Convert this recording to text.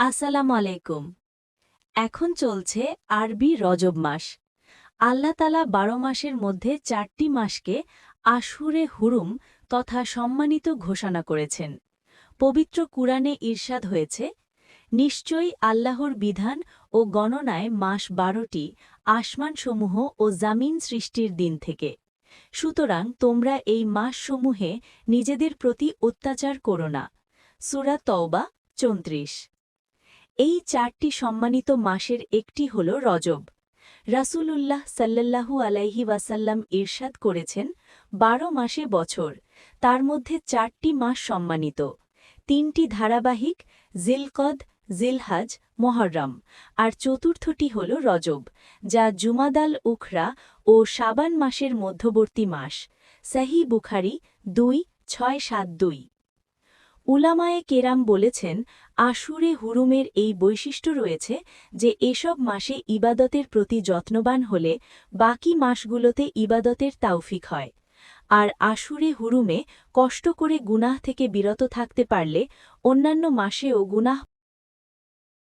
আসসালামু আলাইকুম। এখন চলছে আরবি রজব মাস। আল্লাহ তালা ১২ মাসের মধ্যে ৪টি মাসকে আশুরে হুরুম তথা সম্মানিত ঘোষণা করেছেন। পবিত্র কুরআনে ইরশাদ হয়েছে, নিশ্চয়ই আল্লাহর বিধান ও গণনায় মাস ১২টি আসমানসমূহ ও জামিন সৃষ্টির দিন থেকে। সুতরাং তোমরা এই মাসসমূহে নিজেদের প্রতি অত্যাচার করো না। সূরা তওবা ৩৪। এই ৪টি সম্মানিত মাসের একটি হল রজব। রাসূলুল্লাহ সাল্লাল্লাহু আলাইহি ওয়াসাল্লাম ইরশাদ করেছেন, ১২ মাসে বছর, তার মধ্যে ৪টি মাস সম্মানিত, ৩টি ধারাবাহিক, জিলকদ, জিলহাজ, মহররম, আর চতুর্থটি হল রজব, যা জুমাদাল উখরা ও শাবান মাসের মধ্যবর্তী মাস। সহিহ বুখারী ২৬৭২। উলামায়ে কেরাম বলেছেন, আশুরে হুরুমের এই বৈশিষ্ট্য রয়েছে যে এসব মাসে ইবাদতের প্রতি যত্নবান হলে বাকি মাসগুলোতে ইবাদতের তাওফিক হয়। আর আশুরে হুরুমে কষ্ট করে গুনাহ থেকে বিরত থাকতে পারলে অন্যান্য মাসেও গুনাহ